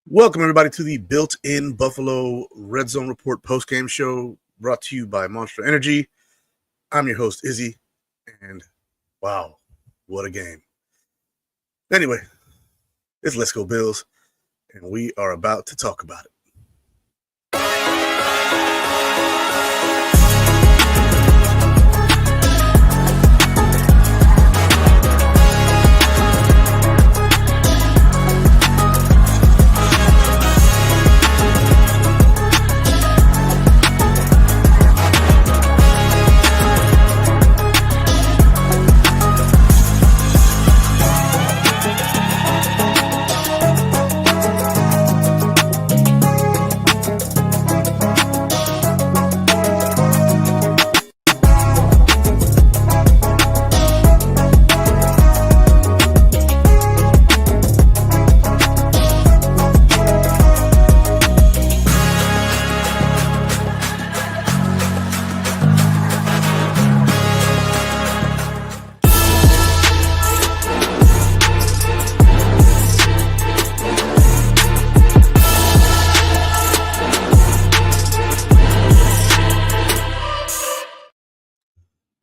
Welcome, everybody, to the Built-in Buffalo Redzone Report post-game show brought to you by Monster Energy. I'm your host, Izzy, and wow, what a game. Anyway, it's Let's Go Bills, and we are about to talk about it.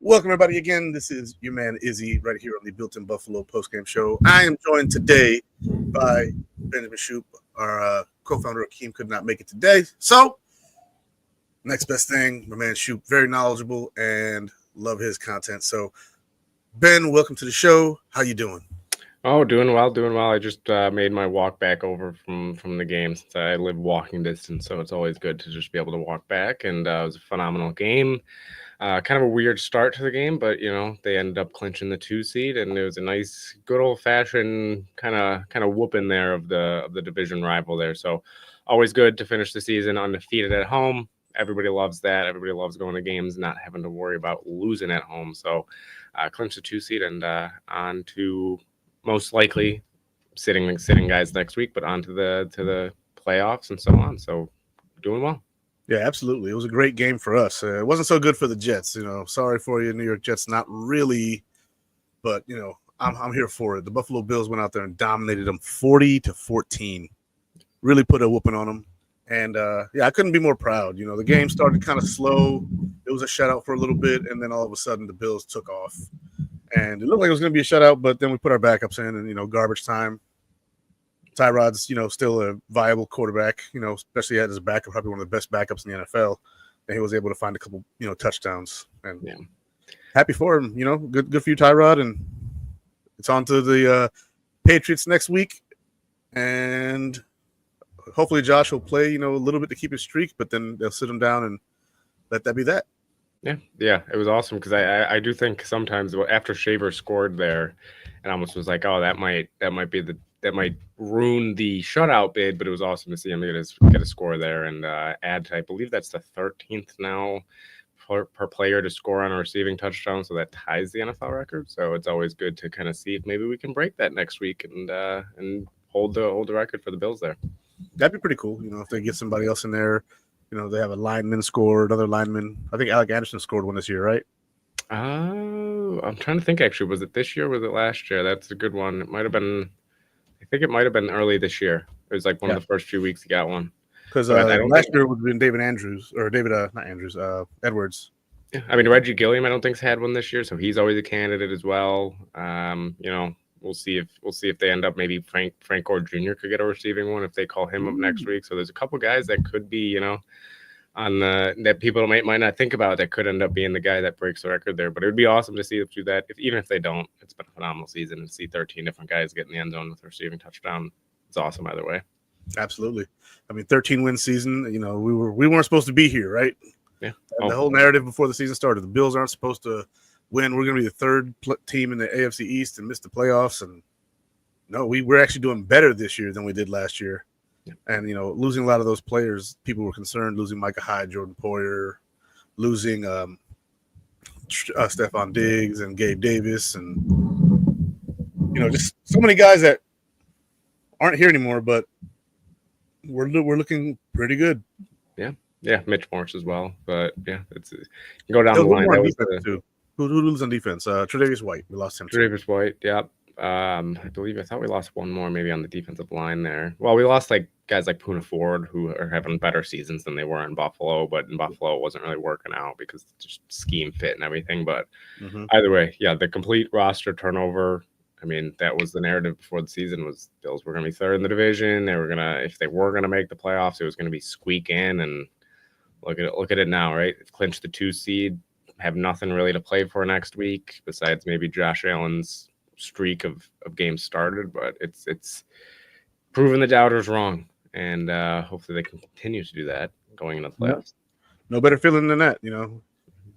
Welcome, everybody, again. This is your man, Izzy, right here on the Built-in Buffalo post-game show. I am joined today by Benjamin Shoup. Our co-founder, Akeem, could not make it today. So, next best thing, my man Shoup, very knowledgeable and love his content. So, Ben, welcome to the show. How you doing? Oh, doing well. I just made my walk back over from the game since I live walking distance, so it's always good to just be able to walk back. And it was a phenomenal game. Kind of a weird start to the game, but they ended up clinching the 2 seed, and it was a nice, good old fashioned kind of whooping there of the division rival there. So always good to finish the season undefeated at home. Everybody loves that. Everybody loves going to games, not having to worry about losing at home. So clinch the 2 seed and on to most likely sitting guys next week, but on to the playoffs and so on. So doing well. Yeah, absolutely. It was a great game for us. It wasn't so good for the Jets. Sorry for you, New York Jets. Not really, but I'm here for it. The Buffalo Bills went out there and dominated them 40-14. Really put a whooping on them, and I couldn't be more proud. The game started kind of slow. It was a shutout for a little bit, and then all of a sudden the Bills took off, and it looked like it was going to be a shutout. But then we put our backups in, and garbage time. Tyrod's, still a viable quarterback, especially at his backup, probably one of the best backups in the NFL. And he was able to find a couple, touchdowns. And happy for him, good for you, Tyrod. And it's on to the Patriots next week. And hopefully Josh will play, a little bit to keep his streak, but then they'll sit him down and let that be that. Yeah, it was awesome because I do think sometimes after Shaver scored there, it almost was like, oh, that might ruin the shutout bid, but it was awesome to see him get a score there and add to, I believe that's the 13th now per player to score on a receiving touchdown, so that ties the NFL record. So it's always good to kind of see if maybe we can break that next week and hold the record for the Bills there. That'd be pretty cool, if they get somebody else in there. They have a lineman score, another lineman. I think Alec Anderson scored one this year, right? I'm trying to think, actually. Was it this year or was it last year? That's a good one. It might have been, I think it might have been early this year. It was like one of the first few weeks he got one. Because last year would have been David Andrews, or David, not Andrews, Edwards. Yeah, I mean, Reggie Gilliam, I don't think's had one this year, so he's always a candidate as well. We'll see if they end up, maybe Frank Gore Jr. could get a receiving one if they call him up next week. So there's a couple guys that could be, on that people might not think about that could end up being the guy that breaks the record there. But it would be awesome to see them do that. Even if they don't, it's been a phenomenal season and see 13 different guys get in the end zone with a receiving touchdown. It's awesome either way. Absolutely. I mean, 13-win season. We weren't supposed to be here, right? Yeah. The whole narrative before the season started: the Bills aren't supposed to win. We're going to be the third team in the AFC East and miss the playoffs. And no, we're actually doing better this year than we did last year. Yeah. And, losing a lot of those players, people were concerned, losing Micah Hyde, Jordan Poyer, losing Stephon Diggs and Gabe Davis. And, just so many guys that aren't here anymore, but we're looking pretty good. Yeah, Mitch Morse as well. But, yeah, you go down the line. Who loses on defense? Tre'Davious White. We lost him. Tre'Davious White, yeah. I thought we lost one more maybe on the defensive line there. Well, we lost like guys like Puna Ford who are having better seasons than they were in Buffalo, but in Buffalo it wasn't really working out because just scheme fit and everything. But either way, yeah, the complete roster turnover. I mean, that was the narrative before the season was Bills were going to be third in the division. They were going to, if they were going to make the playoffs, it was going to be squeak in. And look at it now, right? They've clinched the 2 seed, have nothing really to play for next week besides maybe Josh Allen's streak of games started. But it's proven the doubters wrong, and hopefully they can continue to do that going into the playoffs. No better feeling than that, you know.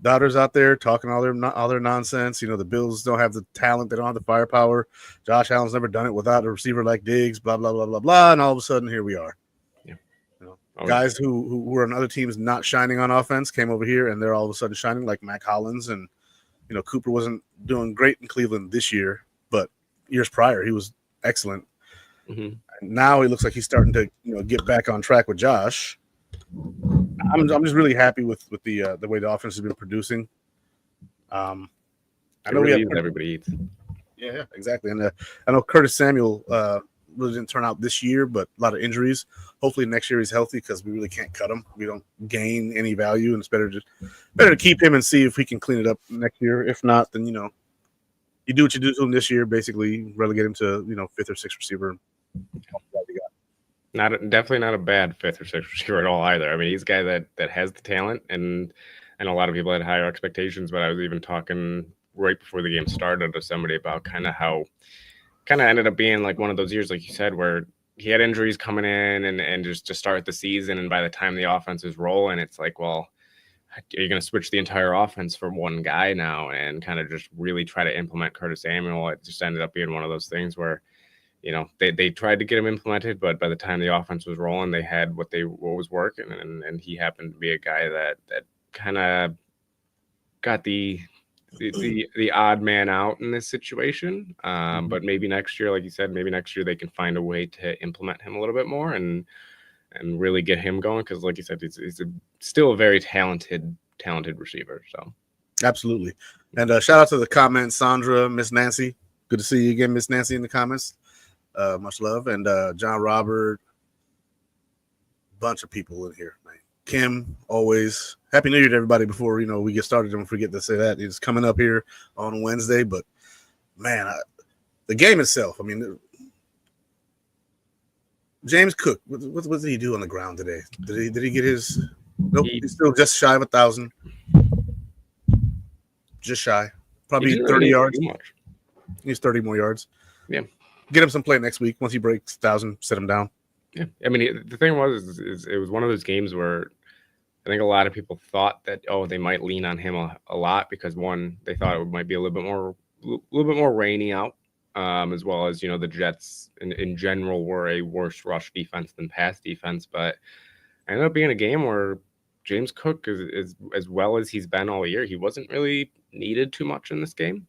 Doubters out there talking all their nonsense. You know, the Bills don't have the talent, they don't have the firepower. Josh Allen's never done it without a receiver like Diggs, blah blah blah blah blah, and all of a sudden here we are. Yeah, you know, guys who were on other teams not shining on offense came over here and they're all of a sudden shining, like Mac Hollins. And you know, Cooper wasn't doing great in Cleveland this year, but years prior he was excellent. And now he looks like he's starting to, you know, get back on track with Josh. I'm just really happy with the way the offense has been producing. I know everybody eats. Yeah, exactly. And I know Curtis Samuel really didn't turn out this year, but a lot of injuries. Hopefully next year he's healthy because we really can't cut him. We don't gain any value, and it's better to keep him and see if we can clean it up next year. If not, then you know, you do what you do to him this year. Basically, relegate him to, you know, 5th or 6th receiver. Definitely not a bad 5th or 6th receiver at all either. I mean, he's a guy that has the talent, and a lot of people had higher expectations. But I was even talking right before the game started to somebody about kind of how ended up being like one of those years, like you said, where he had injuries coming in and just to start the season, and by the time the offense is rolling, it's like, well, are you going to switch the entire offense for one guy now and kind of just really try to implement Curtis Samuel? It just ended up being one of those things where, you know, they tried to get him implemented, but by the time the offense was rolling, they had what was working, and he happened to be a guy that kind of got the odd man out in this situation. But maybe next year, like you said, maybe next year they can find a way to implement him a little bit more and really get him going, because like you said, he's still a very talented receiver. So absolutely. And shout out to the comments, Sandra, Miss Nancy. Good to see you again, Miss Nancy, in the comments. Much love. And John Robert, bunch of people in here, man. Kim, always. Happy New Year to everybody before, you know, we get started. Don't forget to say that. It's coming up here on Wednesday. But, man, the game itself, I mean, James Cook, what did he do on the ground today? Did he get his – nope, he's still just shy of 1,000. Just shy. Probably 30 yards. He needs 30 more yards. Yeah. Get him some play next week. Once he breaks 1,000, set him down. Yeah. I mean, the thing was it was one of those games where I think a lot of people thought that, they might lean on him a lot because, one, they thought it might be a little bit more rainy out, as well as, you know, the Jets in general were a worse rush defense than pass defense. But it ended up being a game where James Cook is as well as he's been all year. He wasn't really needed too much in this game.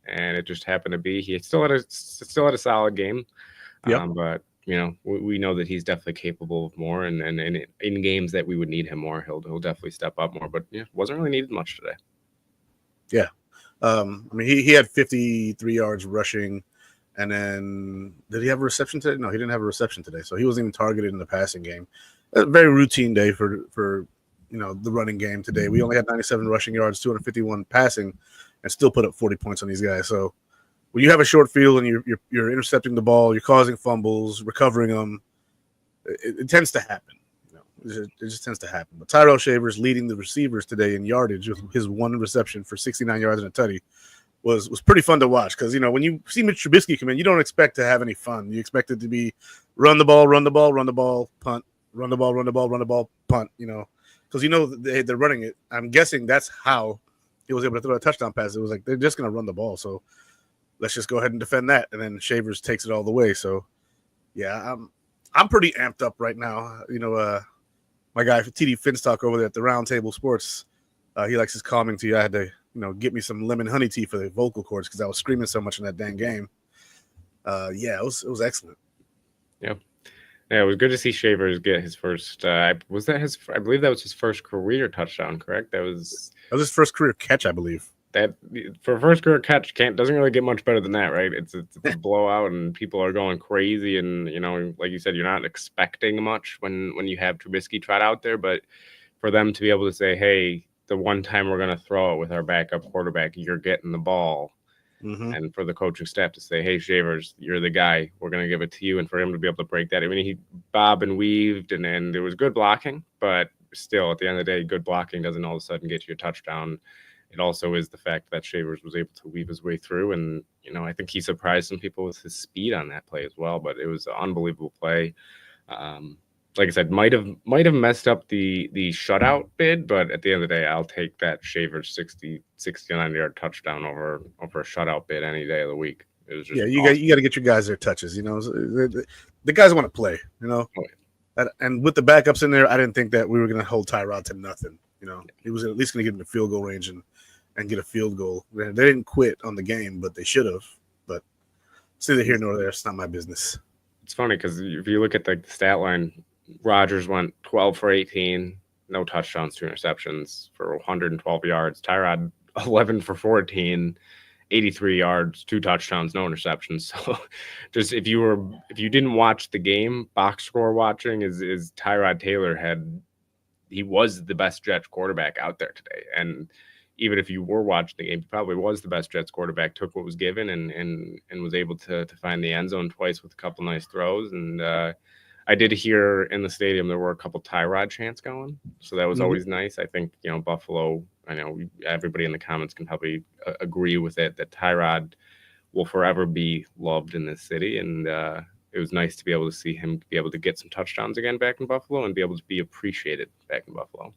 And it just happened to be he still had a solid game. But you know, we know that he's definitely capable of more, and in games that we would need him more, he'll definitely step up more. But yeah, wasn't really needed much today. Yeah, I mean, he had 53 yards rushing, and then did he have a reception today? No, he didn't have a reception today, so he wasn't even targeted in the passing game. A very routine day for you know, the running game today. We only had 97 rushing yards, 251 passing, and still put up 40 points on these guys. So when you have a short field and you're intercepting the ball, you're causing fumbles, recovering them, it tends to happen. You know, it just tends to happen. But Tyrell Shavers leading the receivers today in yardage with his one reception for 69 yards and a tutty was pretty fun to watch, because, you know, when you see Mitch Trubisky come in, you don't expect to have any fun. You expect it to be run the ball, punt, run the ball, punt, you know, because, you know, they're running it. I'm guessing that's how he was able to throw a touchdown pass. It was like, they're just going to run the ball. So let's just go ahead and defend that. And then Shavers takes it all the way. So, yeah, I'm pretty amped up right now. You know, my guy TD Finstock over there at the Round Table Sports, he likes his calming tea. I had to, you know, get me some lemon honey tea for the vocal cords because I was screaming so much in that dang game. Yeah, it was excellent. Yeah. Yeah, it was good to see Shavers get his first. I believe that was his first career touchdown. Correct? That was his first career catch, I believe. that for a first career catch doesn't really get much better than that, right? It's a blowout, and people are going crazy, and like you said, you're not expecting much when you have Trubisky trot out there, but for them to be able to say, hey, the one time we're going to throw it with our backup quarterback, you're getting the ball. Mm-hmm. And for the coaching staff to say, hey, Shavers, you're the guy, we're going to give it to you. And for him to be able to break that, I mean, he bobbed and weaved, and there was good blocking, but still, at the end of the day, good blocking doesn't all of a sudden get you a touchdown. It also is the fact that Shavers was able to weave his way through. And, I think he surprised some people with his speed on that play as well, but it was an unbelievable play. Like I said, might have messed up the shutout bid, but at the end of the day, I'll take that Shavers 69-yard touchdown over a shutout bid any day of the week. It was just you awesome. got to get your guys their touches. The guys want to play. Oh, yeah. And with the backups in there, I didn't think that we were going to hold Tyrod to nothing. He was at least going to get in the field goal range and get a field goal. They didn't quit on the game, but they should have. But it's neither here nor there. It's not my business. It's funny because if you look at the stat line, Rodgers went 12 for 18, no touchdowns, 2 interceptions for 112 yards. Tyrod 11 for 14, 83 yards, 2 touchdowns, no interceptions. So just if you didn't watch the game, box score watching is Tyrod Taylor he was the best Jets quarterback out there today. And even if you were watching the game, he probably was the best Jets quarterback, took what was given and was able to find the end zone twice with a couple nice throws. And I did hear in the stadium there were a couple Tyrod chants going, so that was always nice. I think Buffalo. I know everybody in the comments can probably agree with it that Tyrod will forever be loved in this city, and it was nice to be able to see him be able to get some touchdowns again back in Buffalo and be able to be appreciated back in Buffalo.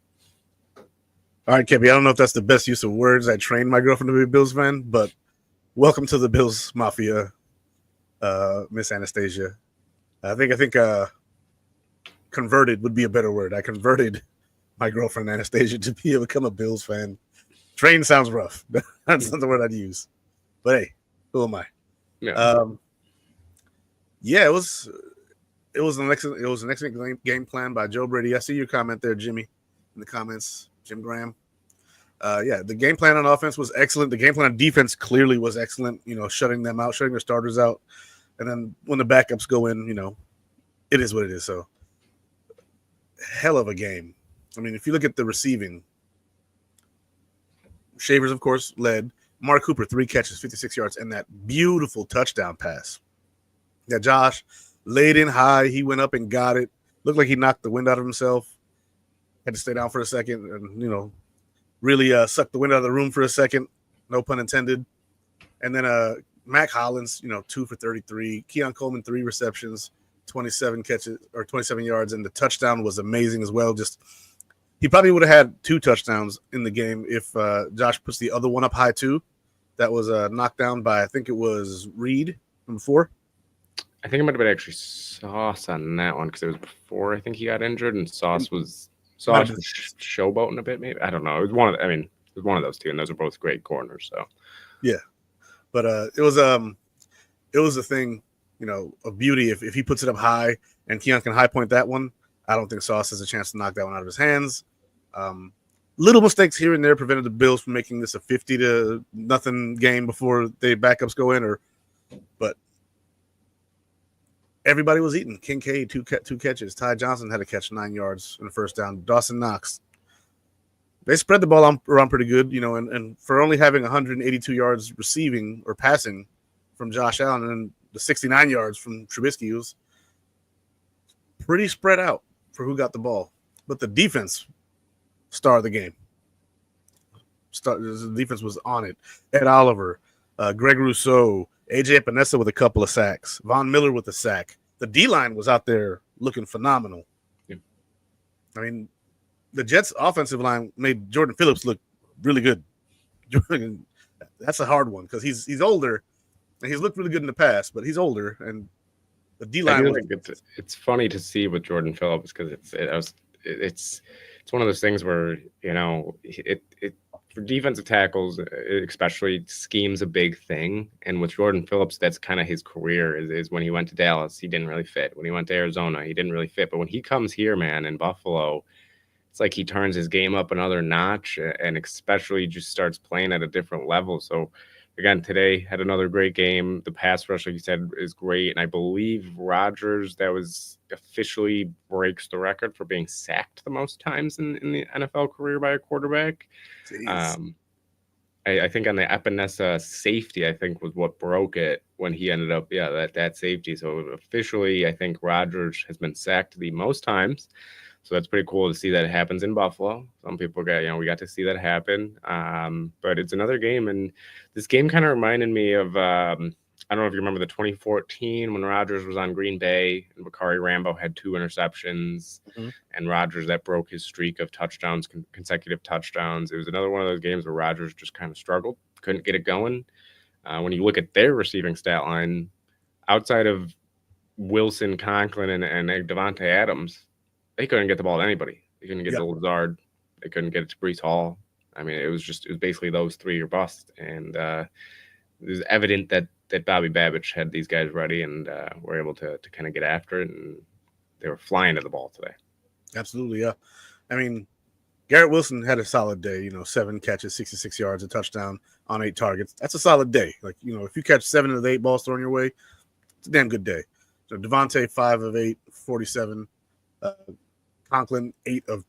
All right, Kevin. I don't know if that's the best use of words. I trained my girlfriend to be a Bills fan, but welcome to the Bills Mafia, Miss Anastasia. I think converted would be a better word. I converted my girlfriend Anastasia to become a Bills fan. Train sounds rough. That's not the word I'd use. But hey, who am I? Yeah. It was an excellent game plan by Joe Brady. I see your comment there, Jimmy, in the comments, Jim Graham. The game plan on offense was excellent. The game plan on defense clearly was excellent. Shutting them out, shutting their starters out, and then when the backups go in, it is what it is. So, hell of a game. I mean, if you look at the receiving, Shavers, of course, led. Mark Cooper, 3 catches, 56 yards, and that beautiful touchdown pass. Yeah, Josh laid in high. He went up and got it. Looked like he knocked the wind out of himself. Had to stay down for a second and, really sucked the wind out of the room for a second. No pun intended. And then Mac Hollins, 2 for 33. Keon Coleman, 3 receptions, 27 catches or 27 yards. And the touchdown was amazing as well. He probably would have had 2 touchdowns in the game if Josh puts the other one up high too. That was knocked down by, I think it was Reed from 4. I think it might have been actually Sauce on that one because it was before I think he got injured, and Sauce was showboating a bit. Maybe I don't know. It was one of those two, and those are both great corners. So yeah, but it was a thing, of beauty. If he puts it up high and Keon can high point that one, I don't think Sauce has a chance to knock that one out of his hands. Little mistakes here and there prevented the Bills from making this a 50-0 game before the backups go in, but everybody was eating. Kincaid, 2 catches. Ty Johnson had a catch, 9 yards in the first down. Dawson Knox. They spread the ball around pretty good, and for only having 182 yards receiving or passing from Josh Allen and the 69 yards from Trubisky, was pretty spread out for who got the ball. But the defense star of the game. The defense was on it. Ed Oliver, Greg Rousseau, AJ Epinesa with a couple of sacks. Von Miller with a sack. The D-line was out there looking phenomenal. Yeah. I mean, the Jets' offensive line made Jordan Phillips look really good. That's a hard one because he's older, and he's looked really good in the past, but he's older, and the D-line it's funny to see with Jordan Phillips because it's one of those things where, for defensive tackles, especially, scheme's a big thing. And with Jordan Phillips, that's kind of his career is when he went to Dallas, he didn't really fit. When he went to Arizona, he didn't really fit. But when he comes here, man, in Buffalo, it's like he turns his game up another notch, and especially just starts playing at a different level. So again, today had another great game. The pass rush, like you said, is great. And I believe Rodgers, that was officially breaks the record for being sacked the most times in the NFL career by a quarterback. Jeez. Um, I think on the Epinesa safety, I think was what broke it when he ended up, that safety. So officially, I think Rodgers has been sacked the most times. So that's pretty cool to see that it happens in Buffalo. Some people we got to see that happen. But it's another game, and this game kind of reminded me of I don't know if you remember the 2014 when Rodgers was on Green Bay and Bakari Rambo had 2 interceptions, Mm-hmm. and Rodgers that broke his streak of touchdowns, consecutive touchdowns. It was another one of those games where Rodgers just kind of struggled, couldn't get it going. When you look at their receiving stat line, outside of Wilson, Conklin, and Devontae Adams, they couldn't get the ball to anybody. They couldn't get to Lazard. They couldn't get it to Brees Hall. I mean, it was basically those 3 or bust. And it was evident that Bobby Babich had these guys ready and were able to kind of get after it. And they were flying to the ball today. Absolutely, yeah. I mean, Garrett Wilson had a solid day. 7 catches, 66 yards, a touchdown on 8 targets. That's a solid day. Like, if you catch 7 of the 8 balls thrown your way, it's a damn good day. So Devontae, 5 of 8, 47. Conklin, 8 of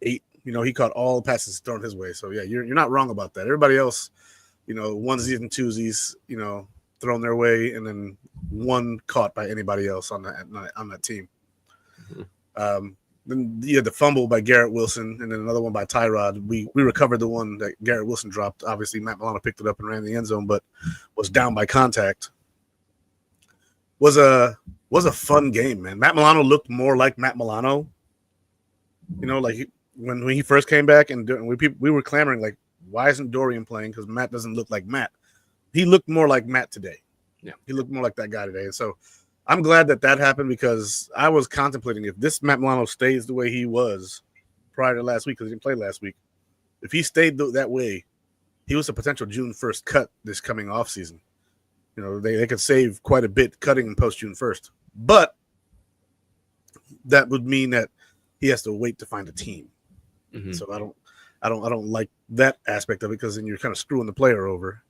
8. He caught all the passes thrown his way. So yeah, you're not wrong about that. Everybody else, onesies and twosies, thrown their way, and then 1 caught by anybody else on that team. Mm-hmm. Then you had the fumble by Garrett Wilson, and then another one by Tyrod. We recovered the one that Garrett Wilson dropped. Obviously, Matt Milano picked it up and ran the end zone, but was down by contact. Was a fun game, man. Matt Milano looked more like Matt Milano. Like when he first came back, and we were clamoring like, why isn't Dorian playing? Because Matt doesn't look like Matt. He looked more like Matt today. Yeah, he looked more like that guy today, and so I'm glad that happened, because I was contemplating if this Matt Milano stays the way he was prior to last week, because he didn't play last week. If he stayed that way, he was a potential June 1st cut this coming off season. They could save quite a bit cutting him post June 1st, but that would mean that he has to wait to find a team. Mm-hmm. So I don't like that aspect of it, because then you're kind of screwing the player over.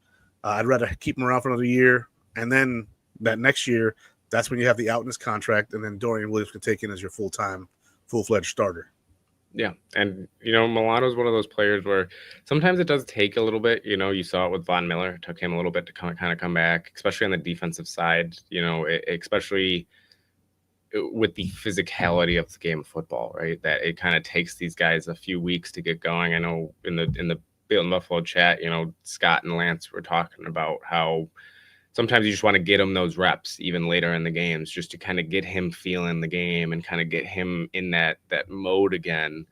I'd rather keep him around for another year, and then that next year, that's when you have the out in his contract, and then Dorian Williams can take in as your full-fledged starter. Yeah, and Milano's one of those players where sometimes it does take a little bit. You saw it with Von Miller. It took him a little bit to kind of come back, especially on the defensive side. Especially with the physicality of the game of football, right? That it kind of takes these guys a few weeks to get going. I know in the Bill and Buffalo chat, Scott and Lance were talking about how sometimes you just want to get him those reps even later in the games, just to kind of get him feeling the game and kind of get him in that mode again.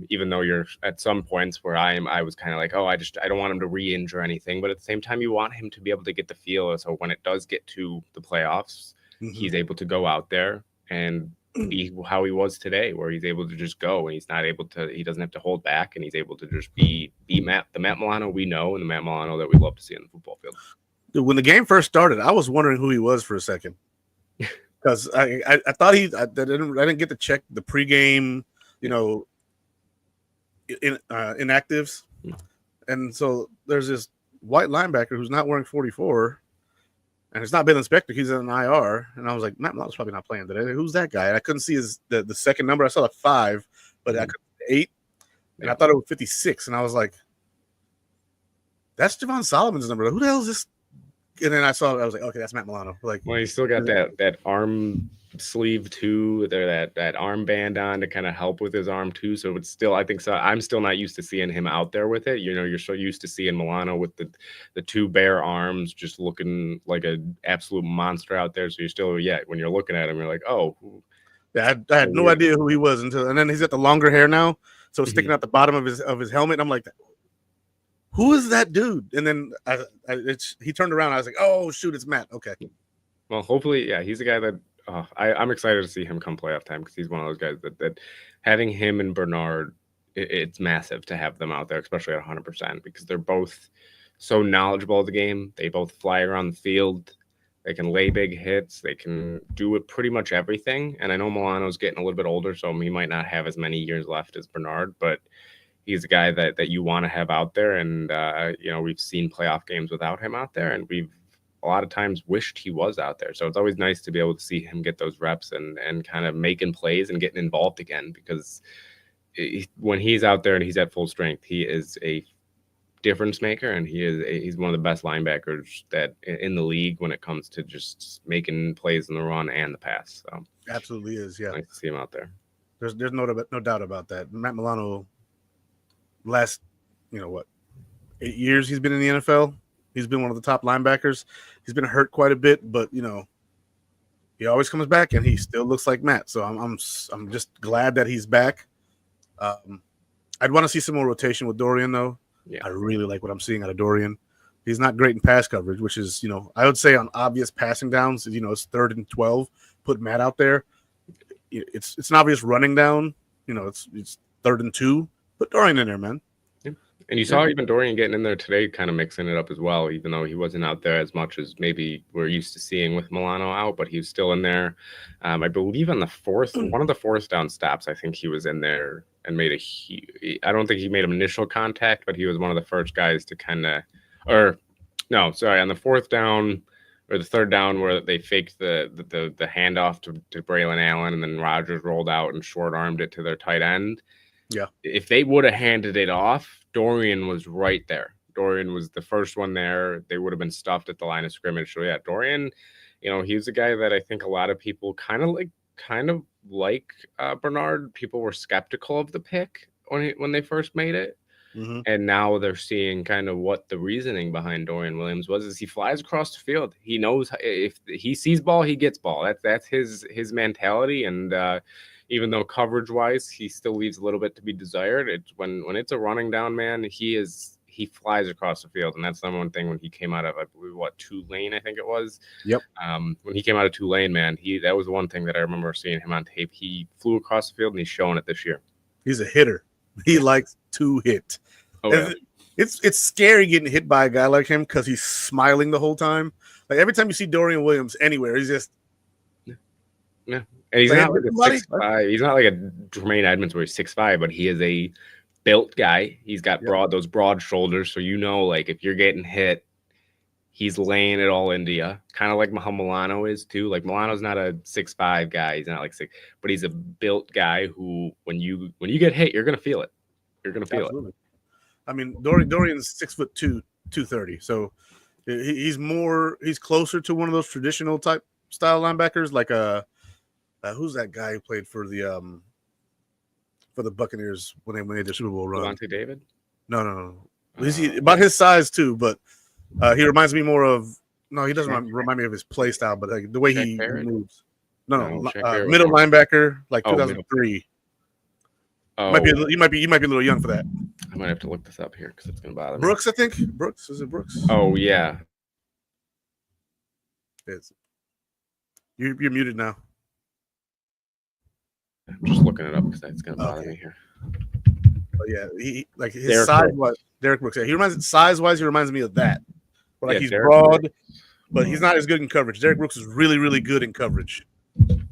Even though you're at some points where I was kind of like, I don't want him to re-injure anything, but at the same time, you want him to be able to get the feel. So when it does get to the playoffs, mm-hmm. he's able to go out there and be how he was today, where he's able to just go, and he doesn't have to hold back, and he's able to just be the Matt Milano we know, and the Matt Milano that we love to see on the football field. Dude, when the game first started, I was wondering who he was for a second, because I thought I didn't get to check the pregame, inactives, and so there's this white linebacker who's not wearing 44, and it's not been inspected. He's in an IR, and I was like, Matt Milano's probably not playing today. Who's that guy? And I couldn't see the second number. I saw like 5, but I could 8, and I thought it was 56, and I was like, that's Javon Solomon's number. Who the hell is this? And then I saw it. I was like, okay, that's Matt Milano. Like, well, he's still got that arm sleeve too, there that armband on to kind of help with his arm too. So it's still, I think so. I'm still not used to seeing him out there with it. You're so used to seeing Milano with the 2 bare arms, just looking like an absolute monster out there. So you're still, when you're looking at him, you're like, oh. Yeah, I had no idea who he was and then he's got the longer hair now, so it's sticking out the bottom of his helmet. And I'm like, who is that dude? And then he turned around. I was like, oh, shoot, it's Matt. Okay. Well, hopefully, he's a guy that I'm excited to see him come playoff time, because he's one of those guys that having him and Bernard, it's massive to have them out there, especially at 100%, because they're both so knowledgeable of the game. They both fly around the field. They can lay big hits. They can do it pretty much everything. And I know Milano's getting a little bit older, so he might not have as many years left as Bernard, but he's a guy that you want to have out there. And, we've seen playoff games without him out there, and we've a lot of times wished he was out there. So it's always nice to be able to see him get those reps and kind of making plays and getting involved again, because when he's out there and he's at full strength, he is a difference maker, and he's one of the best linebackers that in the league when it comes to just making plays in the run and the pass. So absolutely is, yeah. Nice to see him out there. There's no doubt about that. Matt Milano, last 8 years he's been in the NFL. He's been one of the top linebackers. He's been hurt quite a bit, but he always comes back and he still looks like Matt. So I'm just glad that he's back. I'd want to see some more rotation with Dorian though. Yeah. I really like what I'm seeing out of Dorian. He's not great in pass coverage, which is, I would say on obvious passing downs, it's 3rd and 12, put Matt out there. It's an obvious running down, it's 3rd and 2, put Dorian in there, man. And you saw even Dorian getting in there today, kind of mixing it up as well, even though he wasn't out there as much as maybe we're used to seeing with Milano out, but he was still in there. I believe on one of the 4th down stops, I think he was in there and made I don't think he made an initial contact, but he was one of the first guys to on the 4th down or the 3rd down where they faked the handoff to Braylon Allen, and then Rodgers rolled out and short-armed it to their tight end. Yeah. If they would have handed it off, Dorian was right there. Dorian was the first one there. They would have been stuffed at the line of scrimmage. So yeah, Dorian, he's a guy that I think a lot of people kind of like Bernard. People were skeptical of the pick when they first made it. Mm-hmm. And now they're seeing kind of what the reasoning behind Dorian Williams was. Is he flies across the field. He knows if he sees ball, he gets ball. That's his mentality. And even though coverage-wise, he still leaves a little bit to be desired. It's when it's a running down man, he flies across the field, and that's the one thing when he came out of, I believe, Tulane, I think it was. Yep. When he came out of Tulane, man, that was one thing that I remember seeing him on tape. He flew across the field, and he's showing it this year. He's a hitter. He likes to hit. Oh, yeah. It's scary getting hit by a guy like him because he's smiling the whole time. Like every time you see Dorian Williams anywhere, he's just yeah. And he's not like a 6'5". He's not like a Jermaine Edmonds where he's 6'5", but he is a built guy. He's got those broad shoulders. So like if you're getting hit, he's laying it all into you. Kind of like how Milano is too. Like Milano's not a 6'5" guy. He's not like 6, but he's a built guy who when you get hit, you're gonna feel it. You're gonna feel it. I mean, Dorian's 6'2", 230. So he's closer to one of those traditional type style linebackers, like who's that guy who played for the Buccaneers when they made the Super Bowl run? Devontae David? No. He's about his size too, but he reminds me more of. No, he doesn't remind me of his play style, but like the way he moves. No, middle linebacker, like 2003. You might be a little young for that. I might have to look this up here because it's gonna bother me. Brooks, I think. Is it Brooks? Oh yeah. You're muted now. I'm just looking it up because that's gonna bother me here. Oh yeah, he like his size was Derek Brooks. Yeah, he reminds me of that. But like he's Derek broad, Brooks. But he's not as good in coverage. Derek Brooks is really, really good in coverage.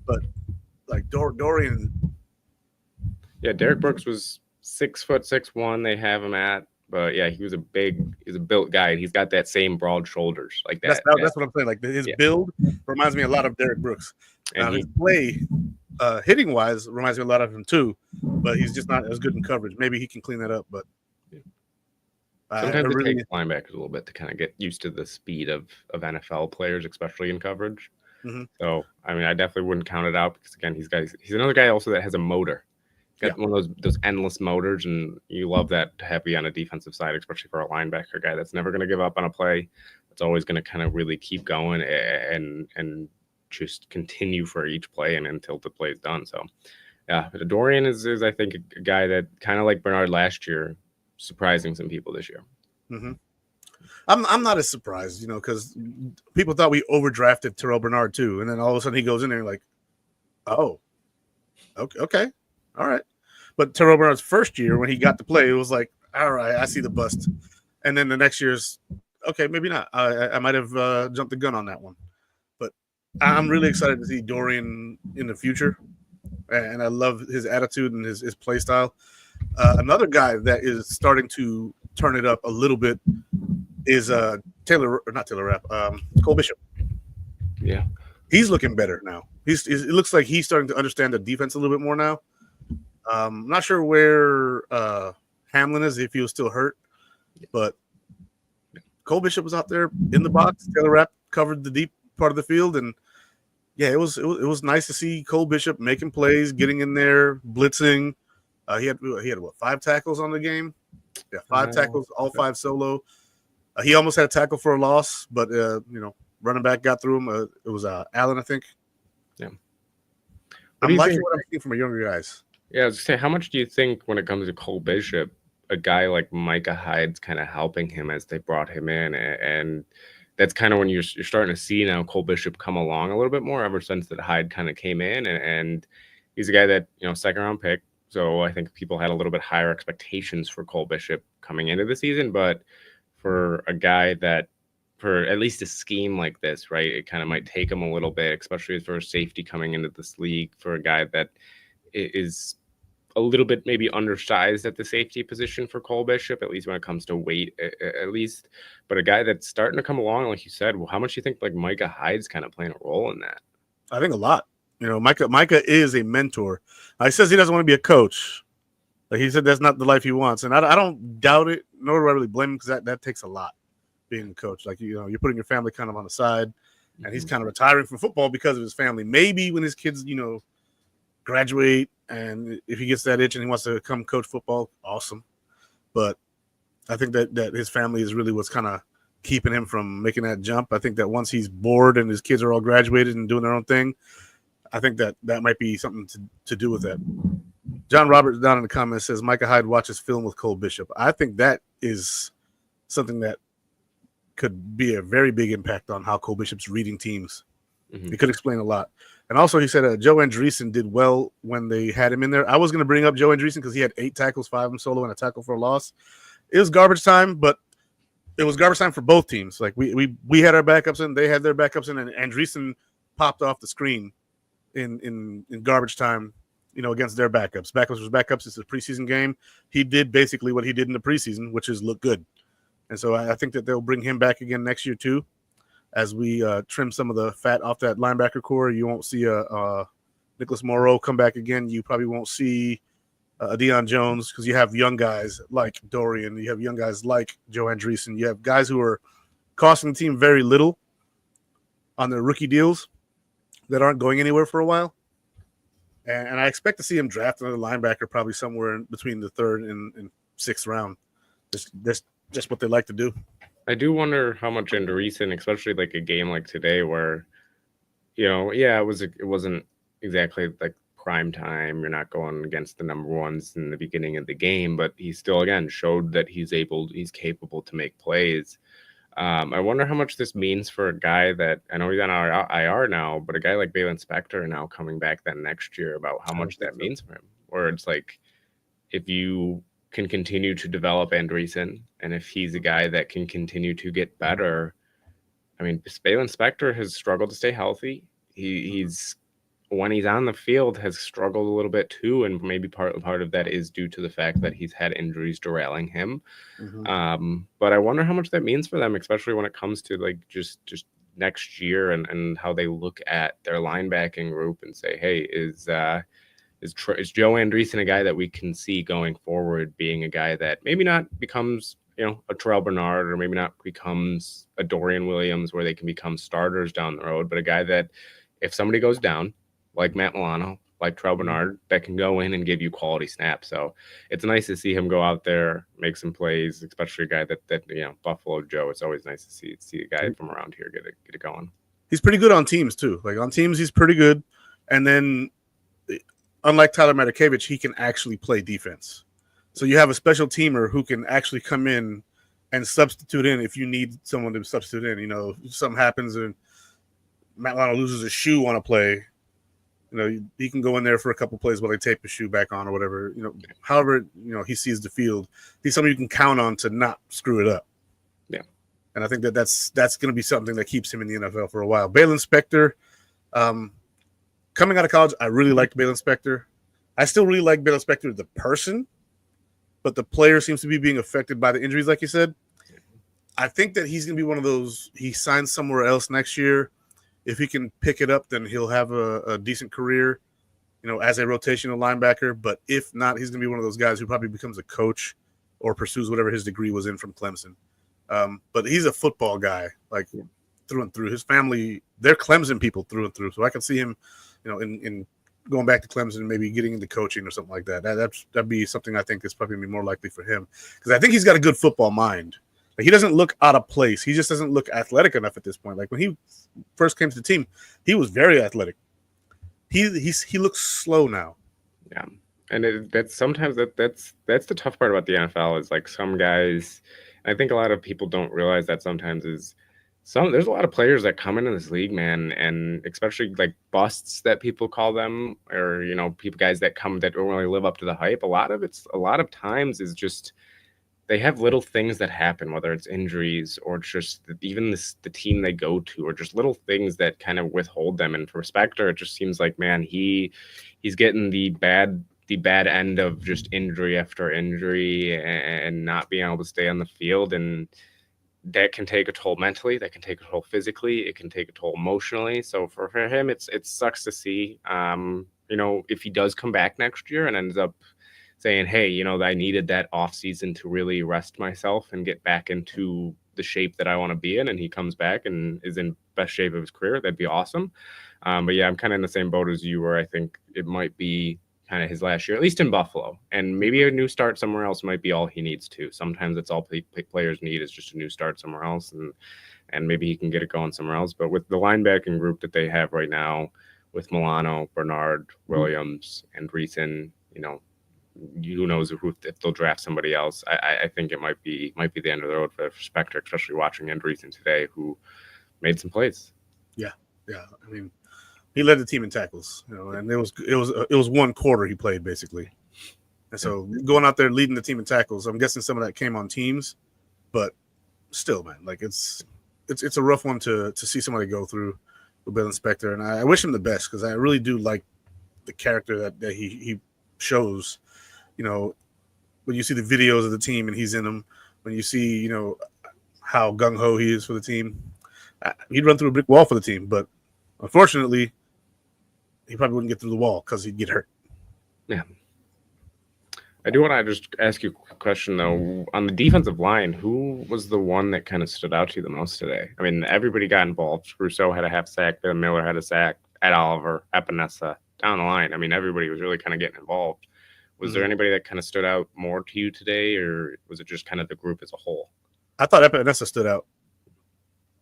But like Dorian. Yeah, Derek Brooks was 6'6" they have him at. But yeah, he's a built guy. He's got that same broad shoulders like that. That's what I'm saying. Like his build reminds me a lot of Derek Brooks. And his play, hitting wise, reminds me a lot of him too. But he's just not as good in coverage. Maybe he can clean that up. But sometimes it takes linebackers a little bit to kind of get used to the speed of NFL players, especially in coverage. Mm-hmm. So I mean, I definitely wouldn't count it out because again, he's another guy also that has a motor. Got one of those endless motors, and you love that to have you on a defensive side, especially for a linebacker guy that's never going to give up on a play. It's always going to kind of really keep going and just continue for each play and until the play is done. So, yeah, Dorian is I think a guy that kind of like Bernard last year, surprising some people this year. Mm-hmm. I'm not as surprised, because people thought we overdrafted Terrell Bernard too, and then all of a sudden he goes in there like, oh, okay. All right. But Terrell Bernard's first year when he got to play, it was like, all right, I see the bust. And then the next year's, okay, maybe not. I might have jumped the gun on that one. I'm really excited to see Dorian in the future, and I love his attitude and his play style. Another guy that is starting to turn it up a little bit is Taylor, or not Taylor Rapp, Cole Bishop. Yeah. He's looking better now. It looks like he's starting to understand the defense a little bit more now. I'm not sure where Hamlin is, if he was still hurt, but Cole Bishop was out there in the box. Taylor Rapp covered the deep part of the field, and yeah, it was nice to see Cole Bishop making plays, getting in there, blitzing. He had what, 5 tackles on the game? Yeah, 5 tackles, all 5 solo. He almost had a tackle for a loss, but running back got through him. It was Allen, I think. Yeah. I'm liking what I'm seeing from younger guys. Yeah, I was gonna say, how much do you think when it comes to Cole Bishop, a guy like Micah Hyde's kind of helping him as they brought him in, and that's kind of when you're starting to see now Cole Bishop come along a little bit more ever since that Hyde kind of came in, and he's a guy that, 2nd-round pick. So I think people had a little bit higher expectations for Cole Bishop coming into the season, but for a guy that, for at least a scheme like this, right, it kind of might take him a little bit, especially for a safety coming into this league, for a guy that is a little bit maybe undersized at the safety position for Cole Bishop, at least when it comes to weight, at least. But a guy that's starting to come along, like you said, well, how much do you think like Micah Hyde's kind of playing a role in that? I think a lot. Micah is a mentor. He says he doesn't want to be a coach. Like he said, that's not the life he wants, and I don't doubt it. Nor do I really blame him, because that takes a lot, being a coach. Like you're putting your family kind of on the side, and he's kind of retiring from football because of his family. Maybe when his kids, graduate, and if he gets that itch and he wants to come coach football, awesome. But I think that his family is really what's kind of keeping him from making that jump. I think that once he's bored and his kids are all graduated and doing their own thing, I think that might be something to do with that. John Roberts down in the comments says Micah Hyde watches film with Cole Bishop. I think that is something that could be a very big impact on how Cole Bishop's reading teams. Mm-hmm. It could explain a lot. And also, he said Joe Andreessen did well when they had him in there. I was going to bring up Joe Andreessen because he had 8 tackles, 5 of them solo, and a tackle for a loss. It was garbage time, but it was garbage time for both teams. Like we had our backups in, they had their backups in, and Andreessen popped off the screen in garbage time, against their backups. Backups was backups. It's a preseason game. He did basically what he did in the preseason, which is look good. And so I think that they'll bring him back again next year too, as we trim some of the fat off that linebacker core. You won't see Nicholas Moreau come back again. You probably won't see Deion Jones, because you have young guys like Dorian. You have young guys like Joe Andreessen. You have guys who are costing the team very little on their rookie deals that aren't going anywhere for a while. And I expect to see him draft another linebacker probably somewhere in between the 3rd and 6th round. That's just what they like to do. I do wonder how much Andreessen, especially like a game like today where, it wasn't exactly like prime time. You're not going against the number ones in the beginning of the game, but he still, again, showed that he's capable to make plays. I wonder how much this means for a guy that, I know he's on our IR now, but a guy like Balin Spector now coming back then next year, about how much that means for him. Or it's like, if you can continue to develop Andreessen, and if he's a guy that can continue to get better. I mean, Balin Spector has struggled to stay healthy. He's when he's on the field has struggled a little bit too, and maybe part of that is due to the fact that he's had injuries derailing him. Mm-hmm. But I wonder how much that means for them, especially when it comes to like just next year and how they look at their linebacking group and say, hey, is Joe Andreessen a guy that we can see going forward being a guy that maybe not becomes, a Terrell Bernard, or maybe not becomes a Dorian Williams where they can become starters down the road, but a guy that if somebody goes down, like Matt Milano, like Terrell Bernard, that can go in and give you quality snaps. So it's nice to see him go out there, make some plays, especially a guy that Buffalo Joe. It's always nice to see a guy from around here get it going. He's pretty good on teams too. Like on teams, he's pretty good. And then, unlike Tyler Matakevich, he can actually play defense. So you have a special teamer who can actually come in and substitute in if you need someone to substitute in. If something happens and Matt Milano loses a shoe on a play, he can go in there for a couple plays while they tape his shoe back on or whatever. However, he sees the field. He's somebody you can count on to not screw it up. Yeah. And I think that's going to be something that keeps him in the NFL for a while. Balin Spector, Um, Coming out of college, I really liked Baylon Spector. I still really like Baylon Spector, the person, but the player seems to be being affected by the injuries, like you said. I think that he's going to be one of those. He signs somewhere else next year. If he can pick it up, then he'll have a decent career, as a rotational linebacker. But if not, he's going to be one of those guys who probably becomes a coach or pursues whatever his degree was in from Clemson. But he's a football guy, like through and through. His family, they're Clemson people through and through. So I can see him, in going back to Clemson, maybe getting into coaching or something like that. That'd be something I think is probably going to be more likely for him, because I think he's got a good football mind. Like, he doesn't look out of place. He just doesn't look athletic enough at this point. Like, when he first came to the team, he was very athletic. He looks slow now. Yeah, and that's sometimes that's the tough part about the NFL is like some guys. I think a lot of people don't realize that sometimes is there's a lot of players that come into this league, man, and especially like busts that people call them, or people guys that come that don't really live up to the hype. A lot of times is just they have little things that happen, whether it's injuries or just even the team they go to, or just little things that kind of withhold them. And for Spector, it just seems like, man, he's getting the bad end of just injury after injury and not being able to stay on the field. And that can take a toll mentally, that can take a toll physically, it can take a toll emotionally. So for him, it sucks to see. If he does come back next year and ends up saying, hey, I needed that off season to really rest myself and get back into the shape that I want to be in, and he comes back and is in best shape of his career, that'd be awesome. But yeah, I'm kind of in the same boat as you, where I think it might be kind of his last year, at least in Buffalo, and maybe a new start somewhere else might be all he needs to. Sometimes it's all players need is just a new start somewhere else, and maybe he can get it going somewhere else. But with the linebacking group that they have right now, with Milano, Bernard, Williams, and Reason, who knows if they'll draft somebody else. I think it might be the end of the road for Spector, especially watching Andreessen today, who made some plays. Yeah. I mean, he led the team in tackles, and it was one quarter he played basically. And so going out there leading the team in tackles, I'm guessing some of that came on teams, but still, man, like it's a rough one to see somebody go through with Baylon Spector, and I wish him the best, because I really do like the character that he shows. When you see the videos of the team and he's in them, when you see, how gung-ho he is for the team, he'd run through a brick wall for the team. But unfortunately, he probably wouldn't get through the wall because he'd get hurt. Yeah. I do want to just ask you a quick question, though. On the defensive line, who was the one that kind of stood out to you the most today? I mean, everybody got involved. Rousseau had a half sack. Ben Miller had a sack. Ed Oliver, Epinesa, down the line. I mean, everybody was really kind of getting involved. Was there anybody that kind of stood out more to you today, or was it just kind of the group as a whole? I thought Epinesa stood out.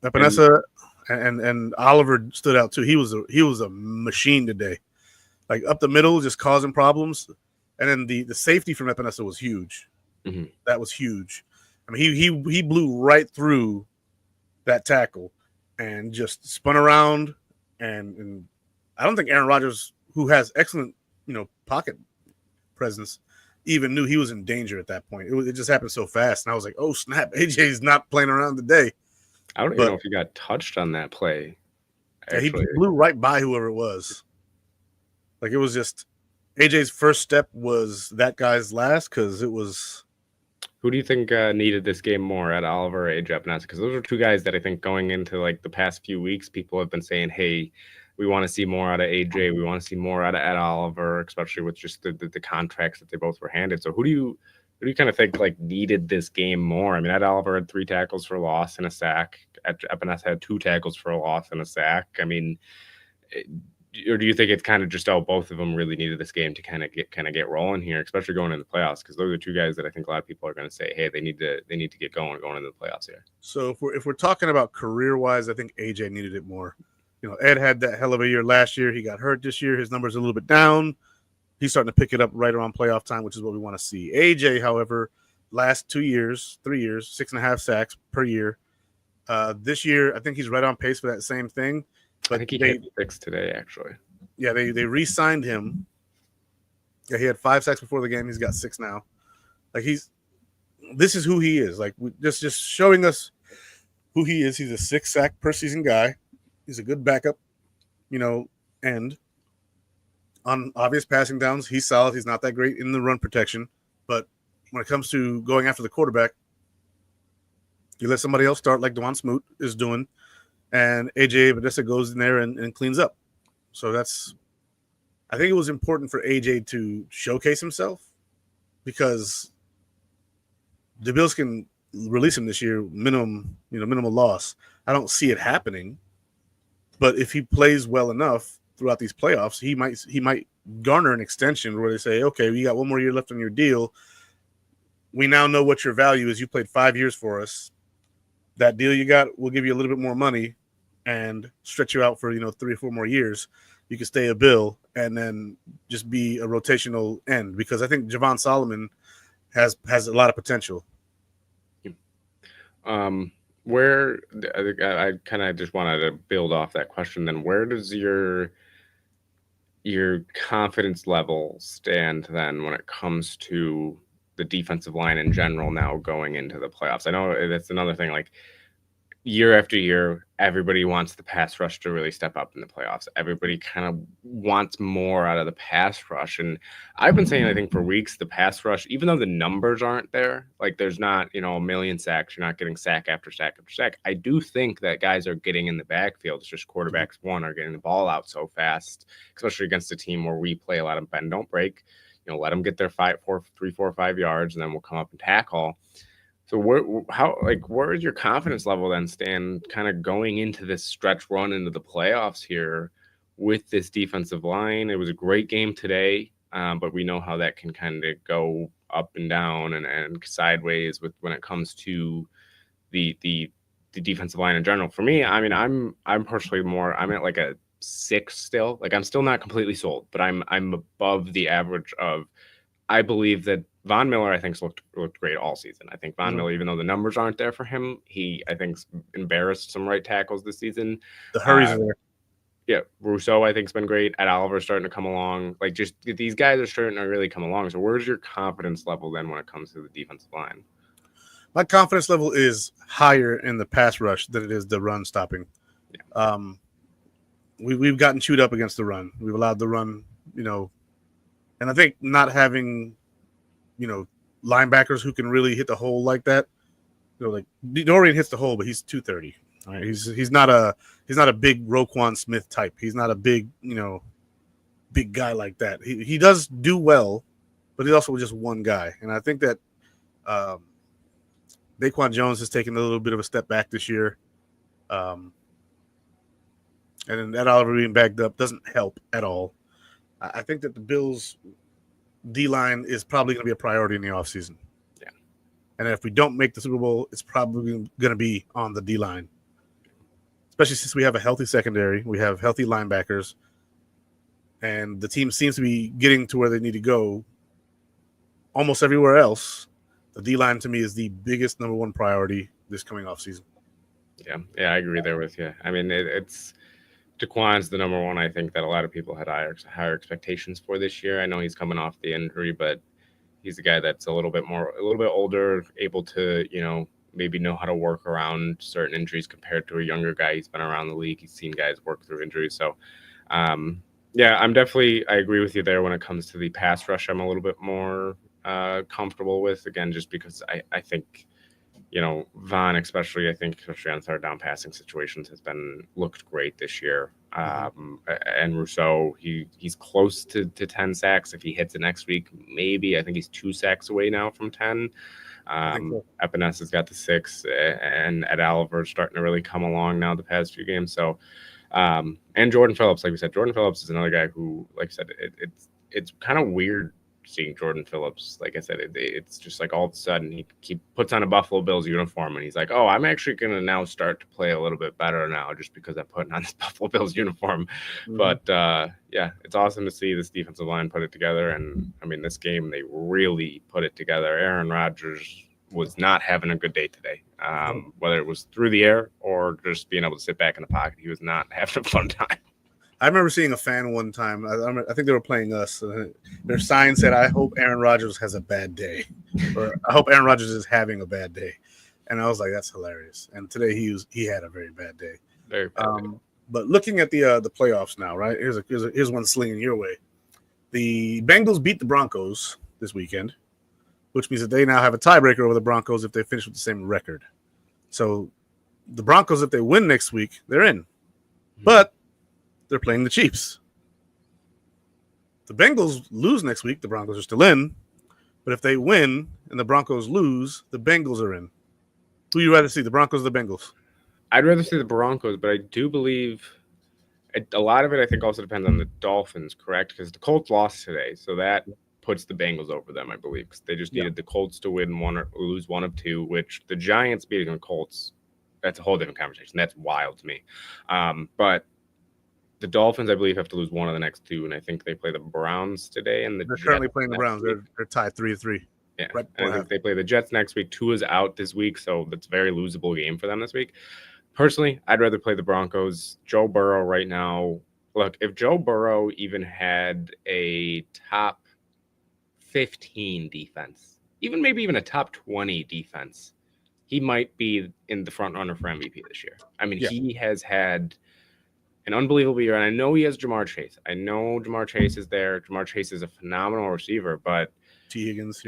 Epinesa and Oliver stood out too. He was a machine today, like up the middle, just causing problems. And then the safety from Epinesa was huge. Mm-hmm. That was huge. I mean, he blew right through that tackle and just spun around. And I don't think Aaron Rodgers, who has excellent pocket presence, even knew he was in danger at that point. It just happened so fast, and I was like, "Oh snap! AJ's not playing around today." I don't even know if he got touched on that play. Yeah, he blew right by whoever it was. Like, it was just AJ's first step was that guy's last, because it was. Who do you think needed this game more, Ed Oliver or AJ Epinesa? Because those are two guys that I think going into like the past few weeks, people have been saying, "Hey, we want to see more out of AJ. We want to see more out of Ed Oliver," especially with just the contracts that they both were handed. So who do you kind of think like needed this game more? I mean, Ed Oliver had 3 tackles for loss and a sack. Epinesa had 2 tackles for a loss and a sack. I mean, or do you think it's kind of just both of them really needed this game to kind of get rolling here, especially going into the playoffs? Because those are 2 guys that I think a lot of people are going to say, hey, they need to get going into the playoffs here. So if we're talking about career wise, I think AJ needed it more. Ed had that hell of a year last year. He got hurt this year. His numbers are a little bit down. He's starting to pick it up right around playoff time, which is what we want to see. AJ, however, last 3 years, 6.5 sacks per year. This year, I think he's right on pace for that same thing. But I think he hit 6 today, actually. Yeah, they re-signed him. Yeah, he had 5 sacks before the game. He's got 6 now. Like, this is who he is. Like, just showing us who he is. He's a 6 sack per season guy. He's a good backup. And on obvious passing downs, he's solid. He's not that great in the run protection. But when it comes to going after the quarterback, you let somebody else start like Devon Smoot is doing, and AJ Badessa goes in there and cleans up. So I think it was important for AJ to showcase himself because the Bills can release him this year, minimal loss. I don't see it happening, but if he plays well enough throughout these playoffs, he might garner an extension where they say, okay, you got one more year left on your deal. We now know what your value is. You played 5 years for us. That deal you got, we'll give you a little bit more money and stretch you out for 3 or 4 more years. You can stay a Bill and then just be a rotational end because I think Javon Solomon has a lot of potential. Where I kind of just wanted to build off that question. Then, where does your confidence level stand then when it comes to the defensive line in general now going into the playoffs? I know that's another thing. Like year after year, everybody wants the pass rush to really step up in the playoffs. Everybody kind of wants more out of the pass rush. And I've been saying, I think for weeks, the pass rush, even though the numbers aren't there, like there's not, a million sacks, you're not getting sack after sack after sack. I do think that guys are getting in the backfield. It's just quarterbacks, one, are getting the ball out so fast, especially against a team where we play a lot of bend, don't break. Let them get their 3, 4, 5 yards, and then we'll come up and tackle. So where is your confidence level then stand kind of going into this stretch run into the playoffs here with this defensive line? It was a great game today, but we know how that can kind of go up and down and sideways when it comes to the defensive line in general. For me, I mean, I'm personally I'm at like a 6 still. Like I'm still not completely sold, but I'm above the average of. I believe that Von Miller, I think, looked great all season. I think Von Miller, even though the numbers aren't there for him, I think, embarrassed some right tackles this season. The hurries are there. Yeah, Rousseau, I think, has been great. Ed Oliver's starting to come along. Like, just these guys are starting to really come along. So where's your confidence level then when it comes to the defensive line? My confidence level is higher in the pass rush than it is the run stopping. Yeah. We've gotten chewed up against the run. We've allowed the run, and I think not having, linebackers who can really hit the hole like that, like Dorian hits the hole, but he's 230. Right? He's not a big Roquan Smith type. He's not a big, big guy like that. He does do well, but he's also just one guy. And I think that Daquan Jones has taken a little bit of a step back this year. And then Ed Oliver being backed up doesn't help at all. I think that the Bills' D-line is probably going to be a priority in the offseason. Yeah. And if we don't make the Super Bowl, it's probably going to be on the D-line. Especially since we have a healthy secondary. We have healthy linebackers. And the team seems to be getting to where they need to go almost everywhere else. The D-line, to me, is the biggest number one priority this coming offseason. Yeah, I agree there with you. I mean, it's Daquan's the number one, I think, that a lot of people had higher expectations for this year. I know he's coming off the injury, but he's a guy that's a little bit older, able to, maybe know how to work around certain injuries compared to a younger guy. He's been around the league. He's seen guys work through injuries. So, I agree with you there when it comes to the pass rush. I'm a little bit more comfortable with, again, just because I think, Von, especially on third down passing situations, has looked great this year. And Rousseau, he's close to 10 sacks. If he hits it next week, maybe. I think he's 2 sacks away now from 10. Epinesa has got the 6, and Ed Oliver's starting to really come along now the past few games. So, and Jordan Phillips, like we said, Jordan Phillips is another guy who, like I said, it's kind of weird seeing Jordan Phillips. Like I said, it's just like all of a sudden he puts on a Buffalo Bills uniform and he's like, oh, I'm actually going to now start to play a little bit better now just because I'm putting on this Buffalo Bills uniform. Mm-hmm. But it's awesome to see this defensive line put it together. And I mean, this game, they really put it together. Aaron Rodgers was not having a good day today, whether it was through the air or just being able to sit back in the pocket. He was not having a fun time. I remember seeing a fan one time. I think they were playing us. Their sign said, "I hope Aaron Rodgers has a bad day," or "I hope Aaron Rodgers is having a bad day." And I was like, "That's hilarious." And today he had a very bad day. Very bad day. But looking at the playoffs now, right? Here's one slinging your way. The Bengals beat the Broncos this weekend, which means that they now have a tiebreaker over the Broncos if they finish with the same record. So the Broncos, if they win next week, they're in. But they're playing the Chiefs. The Bengals lose next week, the Broncos are still in. But if they win and the Broncos lose, the Bengals are in. Who you rather see, the Broncos or the Bengals? I'd rather see the Broncos, but I do believe a lot of it, I think, also depends on the Dolphins, correct? Because the Colts lost today, so that puts the Bengals over them, I believe, because they just needed the Colts to win one or lose one of two, which the Giants beating the Colts, that's a whole different conversation. That's wild to me. But the Dolphins, I believe, have to lose one of the next two, and I think they play the Browns today. And they're currently playing the Browns. They're tied 3-3. Yeah, right. I think they play the Jets next week. Tua's out this week, so that's a very losable game for them this week. Personally, I'd rather play the Broncos. Joe Burrow right now. Look, if Joe Burrow even had a top 15 defense, maybe even a top 20 defense, he might be in the front runner for MVP this year. I mean, he has had an unbelievable year, and I know he has Jamar Chase. I know Jamar Chase is there. Jamar Chase is a phenomenal receiver, but T. Higgins,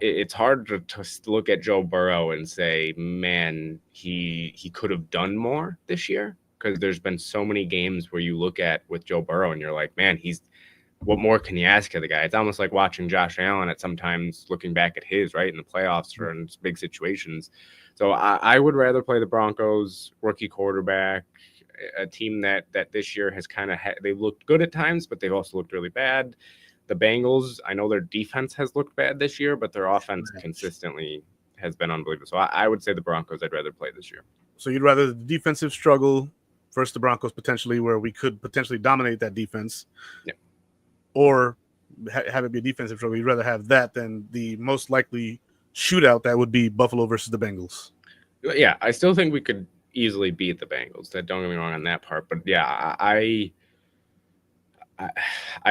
it's hard to look at Joe Burrow and say, man, he could have done more this year, because there's been so many games where you look at with Joe Burrow and you're like, man, what more can you ask of the guy? It's almost like watching Josh Allen at sometimes looking back at his, right, in the playoffs or in big situations. So I would rather play the Broncos, rookie quarterback, a team that this year has kind of they've looked good at times, but they've also looked really bad. The Bengals, I know their defense has looked bad this year, but their offense consistently has been unbelievable. So I would say the Broncos I'd rather play this year. So you'd rather the defensive struggle versus the Broncos potentially, where we could potentially dominate that defense, or have it be a defensive struggle. You'd rather have that than the most likely shootout that would be Buffalo versus the Bengals. Yeah, I still think we could easily beat the Bengals. Don't get me wrong on that part, but yeah, I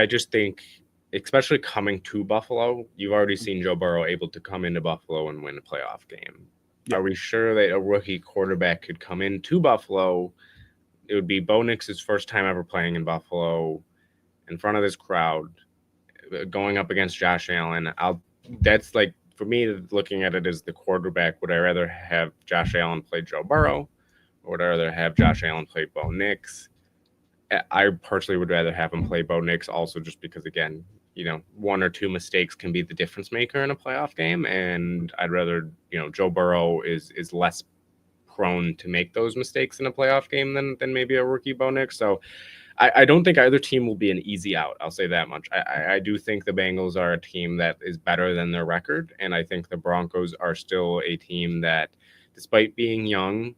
just think, especially coming to Buffalo, you've already seen Joe Burrow able to come into Buffalo and win a playoff game. Are we sure that a rookie quarterback could come into Buffalo? It would be Bo Nix's first time ever playing in Buffalo in front of this crowd, going up against Josh Allen. That's like, for me, looking at it as the quarterback, would I rather have Josh Allen play Joe Burrow, or would I rather have Josh Allen play Bo Nix? I personally would rather have him play Bo Nix, also just because, again, one or two mistakes can be the difference maker in a playoff game, and I'd rather, Joe Burrow is less prone to make those mistakes in a playoff game than maybe a rookie Bo Nix. So I don't think either team will be an easy out. I'll say that much. I do think the Bengals are a team that is better than their record, and I think the Broncos are still a team that, despite being young,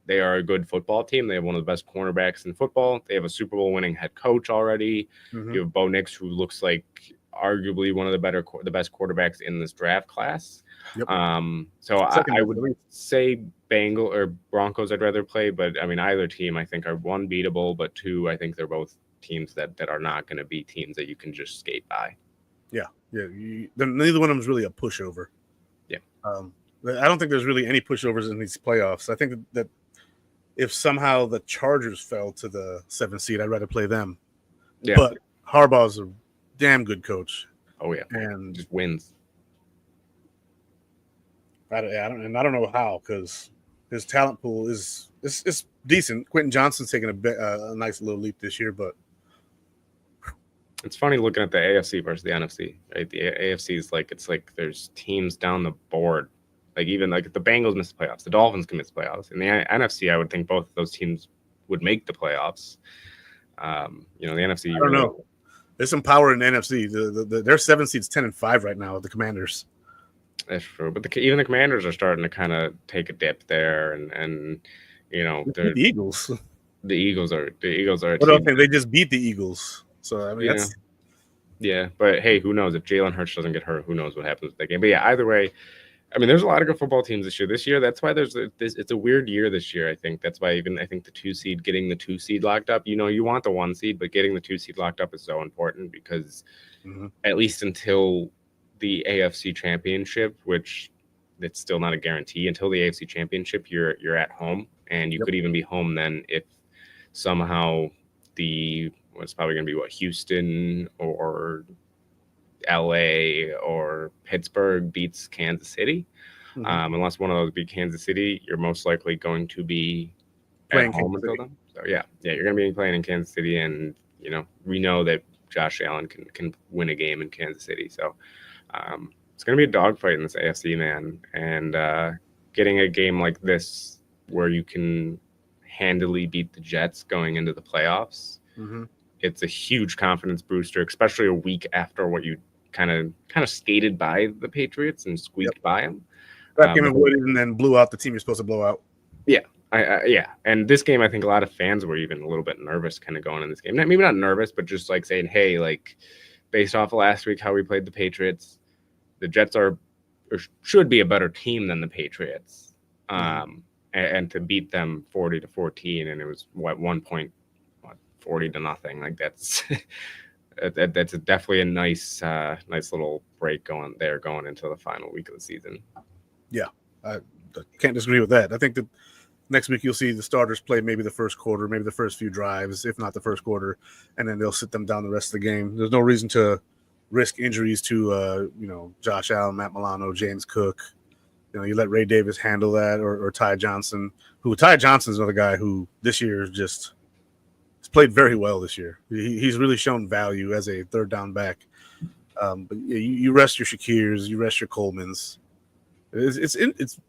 they are a good football team. They have one of the best cornerbacks in football. They have a Super Bowl winning head coach already. You have Bo Nix, who looks like arguably one of the best quarterbacks in this draft class. So I would say Bengals or Broncos I'd rather play, but I mean, either team I think are, one, beatable, but two, I think they're both teams that are not going to be teams that you can just skate by. Neither one of them is really a pushover. I don't think there's really any pushovers in these playoffs. I think that if somehow the Chargers fell to the 7th seed, I'd rather play them. But Harbaugh's a damn good coach. Oh yeah, and just wins. I don't know how, because his talent pool is decent. Quentin Johnston's taking a nice little leap this year, but it's funny looking at the AFC versus the NFC. Right, the AFC is it's like there's teams down the board. Like, even like the Bengals miss the playoffs, the Dolphins can miss the playoffs. In the NFC, I would think both of those teams would make the playoffs. The NFC. I don't know. There's some power in the NFC. Their 7 seeds 10-5 right now. The Commanders. That's true, but even the Commanders are starting to kind of take a dip there, and the Eagles. The Eagles are. What else? They just beat the Eagles. So I mean, but hey, who knows if Jalen Hurts doesn't get hurt? Who knows what happens with that game? But yeah, either way. I mean, there's a lot of good football teams this year. That's why it's a weird year this year. I think that's why I think the 2 seed, getting the 2 seed locked up, you want the 1 seed, but getting the 2 seed locked up is so important, because at least until the AFC Championship, which it's still not a guarantee, until the AFC Championship, you're at home, and you could even be home then if somehow what's probably going to be Houston or LA or Pittsburgh beats Kansas City. Unless one of those beat Kansas City, you're most likely going to be at home until then. So yeah, you're going to be playing in Kansas City, and we know that Josh Allen can win a game in Kansas City. So it's going to be a dogfight in this AFC, man. And getting a game like this where you can handily beat the Jets going into the playoffs, it's a huge confidence booster, especially a week after what you kind of skated by the Patriots and squeaked by them. That game avoided and then blew out the team you're supposed to blow out. Yeah. Yeah. And this game, I think a lot of fans were even a little bit nervous kind of going in this game. Maybe not nervous, but just like saying, hey, like based off of last week, how we played the Patriots, the Jets are or should be a better team than the Patriots. And to beat them 40-14, and it was 40-0. Like that's that's definitely a nice little break going into the final week of the season. Yeah, I can't disagree with that. I think that next week you'll see the starters play maybe the first quarter, maybe the first few drives, if not the first quarter, and then they'll sit them down the rest of the game. There's no reason to risk injuries to Josh Allen, Matt Milano, James Cook. You let Ray Davis handle that, or Ty Johnson. Ty Johnson's another guy who this year has played very well this year. He's really shown value as a third down back. But you rest your Shakirs, you rest your Colemans. It's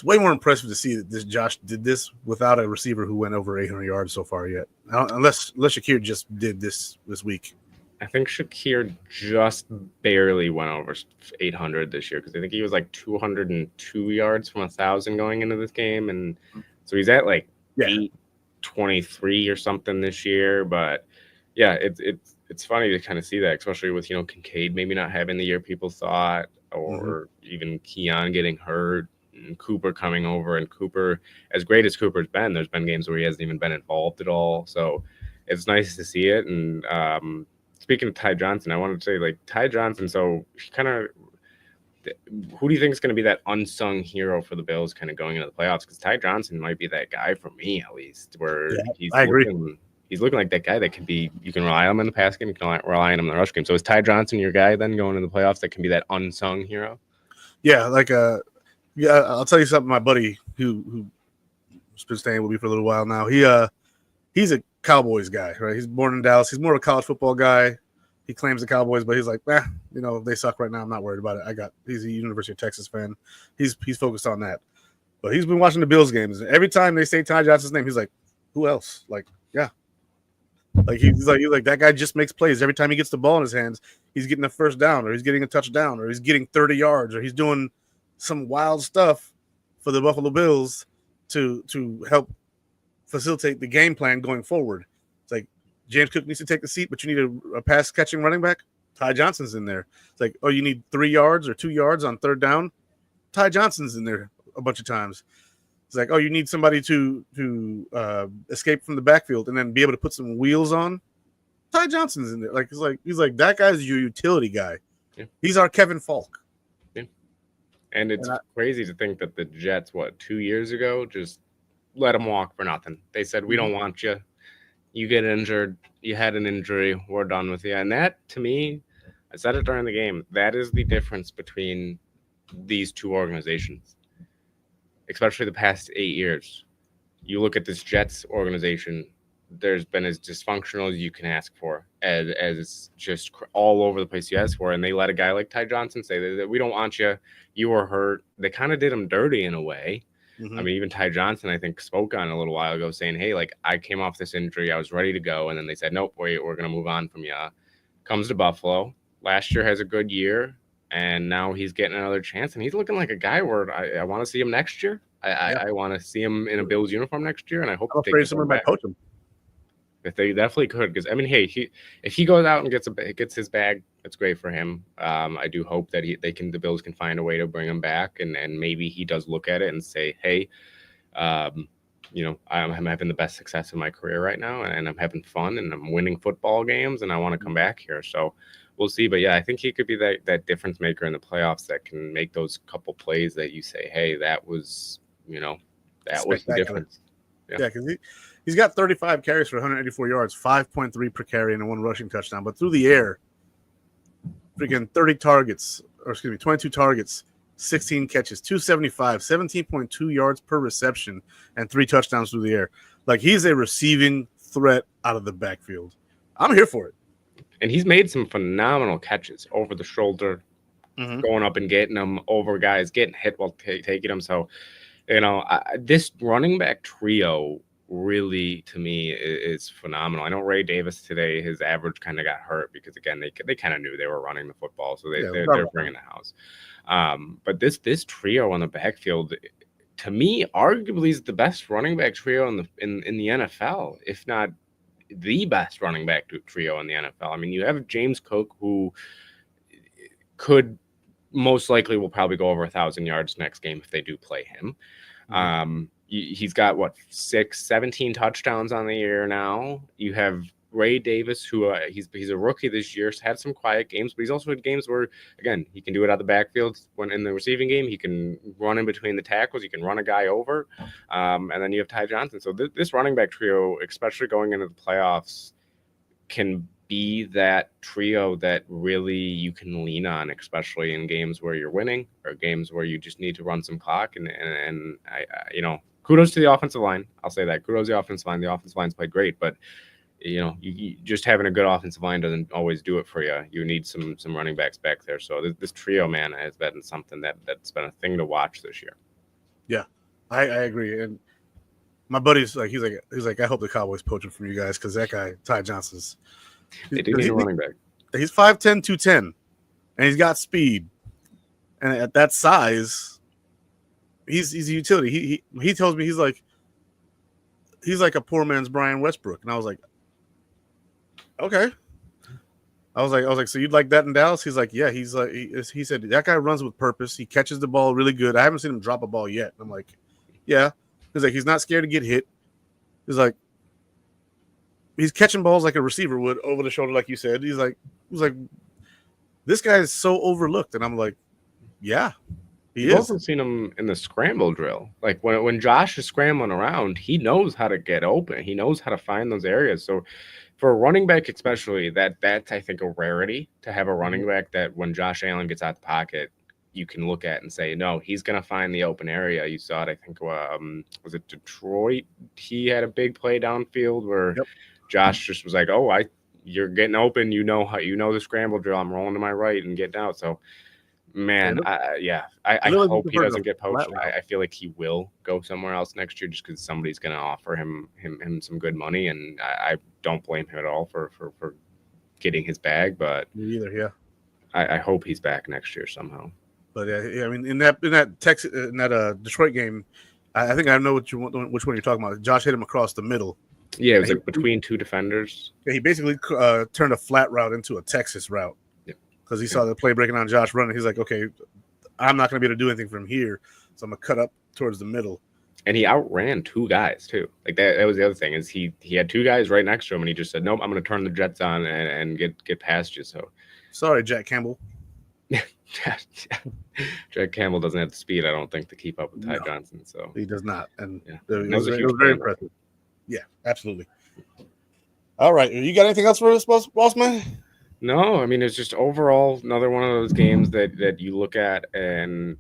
way more impressive to see that this Josh did this without a receiver who went over 800 yards so far yet. Unless Shakir just did this week. I think Shakir just barely went over 800 this year because I think he was like 202 yards from 1,000 going into this game, and so he's at like 823 or something this year. But yeah, it's funny to kind of see that, especially with Kincaid maybe not having the year people thought, or even Keon getting hurt, and Cooper coming over. And Cooper, as great as Cooper's been, there's been games where he hasn't even been involved at all. So it's nice to see it. And speaking of Ty Johnson, I wanted to say, like, Ty Johnson, so who do you think is going to be that unsung hero for the Bills kind of going into the playoffs? Because Ty Johnson might be that guy for me, at least, where I agree. He's looking like that guy that could be, you can rely on him in the pass game, you can rely on him in the rush game. So is Ty Johnson your guy then going into the playoffs that can be that unsung hero? Yeah, I'll tell you something. My buddy who's been staying with me for a little while now, he's a Cowboys guy, right? He's born in Dallas. He's more of a college football guy. He claims the Cowboys, but he's like, they suck right now. I'm not worried about it. He's a University of Texas fan. He's focused on that. But he's been watching the Bills games. And every time they say Ty Johnson's name, he's like, who else? Like, yeah. Like he's like that guy just makes plays. Every time he gets the ball in his hands, he's getting a first down, or he's getting a touchdown, or he's getting 30 yards, or he's doing some wild stuff for the Buffalo Bills to help facilitate the game plan going forward. It's like James Cook needs to take the seat, but you need a pass catching running back. Ty Johnson's in there. It's like, you need 3 yards or 2 yards on third down. Ty Johnson's in there a bunch of times. It's like, you need somebody to escape from the backfield and then be able to put some wheels on. Ty Johnson's in there. He's like that guy's your utility guy. Yeah. He's our Kevin Falk. Yeah. And it's crazy to think that the Jets, 2 years ago, just let him walk for nothing. They said, we don't want you. You get injured. You had an injury. We're done with you. And that, to me, I said it during the game, that is the difference between these two organizations, especially the past 8 years. You look at this Jets organization, there's been as dysfunctional as you can ask for, as just all over the place you ask for, and they let a guy like Ty Johnson say that we don't want you. You were hurt. They kind of did him dirty in a way. I mean, even Ty Johnson, I think, spoke on a little while ago saying, hey, like, I came off this injury. I was ready to go. And then they said, nope, wait, we're going to move on from you. Comes to Buffalo. Last year has a good year. And now he's getting another chance. And he's looking like a guy where I want to see him next year. I want to see him in a Bills uniform next year. And I hope I'm afraid someone might poach him. If they definitely could, because I mean, hey, if he goes out and gets his bag, that's great for him. I do hope that the Bills can find a way to bring him back, and maybe he does look at it and say, hey, I'm having the best success in my career right now, and I'm having fun, and I'm winning football games, and I want to come back here. So we'll see. But yeah, I think he could be that difference maker in the playoffs that can make those couple plays that you say, hey, that was the difference. Yeah, because He's got 35 carries for 184 yards, 5.3 per carry, and 1 rushing touchdown. But through the air, freaking 30 targets, or excuse me, 22 targets, 16 catches, 275, 17.2 yards per reception, and 3 touchdowns through the air. Like, he's a receiving threat out of the backfield. I'm here for it. And he's made some phenomenal catches over the shoulder, going up and getting them over guys, getting hit while taking them. So, this running back trio really, to me, is phenomenal. I know Ray Davis today, his average kind of got hurt because, again, they kind of knew they were running the football, so they're bringing the house. But this trio on the backfield, to me, arguably is the best running back trio in the NFL, if not the best running back trio in the NFL. I mean, you have James Cook, who could most likely will probably go over 1,000 yards next game if they do play him. He's got 17 touchdowns on the year now. You have Ray Davis, who he's a rookie this year, had some quiet games, but he's also had games where, again, he can do it out of the backfield. When in the receiving game, he can run in between the tackles, he can run a guy over, and then you have Ty Johnson. So this running back trio, especially going into the playoffs, can be that trio that really you can lean on, especially in games where you're winning or games where you just need to run some clock. And I kudos to the offensive line. I'll say that. Kudos to the offensive line. The offensive line's played great, but you just having a good offensive line doesn't always do it for you. You need some running backs back there. So this trio, man, has been something that's been a thing to watch this year. Yeah, I agree. And my buddy's like, he's like, I hope the Cowboys poach him from you guys, because that guy, Ty Johnson's. They do need a running back. He's 5'10", 210, and he's got speed. And at that size, he's a utility. He tells me he's like a poor man's Brian Westbrook, and I was like, okay. I was like, so you'd like that in Dallas? He's like, yeah. He's like, he said that guy runs with purpose. He catches the ball really good. I haven't seen him drop a ball yet. I'm like, yeah. He's like, he's not scared to get hit. He's like, he's catching balls like a receiver would over the shoulder, like you said. He's like, this guy is so overlooked, and I'm like, yeah, You've also seen him in the scramble drill. Like when Josh is scrambling around, he knows how to get open. He knows how to find those areas. So for a running back, especially, that's, I think, a rarity to have a running back that when Josh Allen gets out the pocket, you can look at and say, no, he's going to find the open area. You saw it, I think, was it Detroit? He had a big play downfield where Josh just was like, oh, you're getting open. You know the scramble drill. I'm rolling to my right and getting out. So, man, I hope he doesn't get poached. I feel like he will go somewhere else next year just because somebody's going to offer him some good money, and I don't blame him at all for getting his bag. But me either, yeah. I hope he's back next year somehow. But yeah, I mean, in that Detroit game, I think I know which one you're talking about. Josh hit him across the middle. Yeah, it was like between two defenders. Yeah, he basically turned a flat route into a Texas route. Because he saw the play breaking on Josh running. He's like, okay, I'm not going to be able to do anything from here, so I'm going to cut up towards the middle. And he outran 2 guys, too. Like, that was the other thing, is he had 2 guys right next to him, and he just said, nope, I'm going to turn the Jets on and get past you. So, sorry, Jack Campbell. Jack Campbell doesn't have the speed, I don't think, to keep up with Ty Johnson. So he does not. And it was very impressive. Yeah, absolutely. All right. You got anything else for us, boss man? No, I mean, it's just overall another one of those games that you look at, and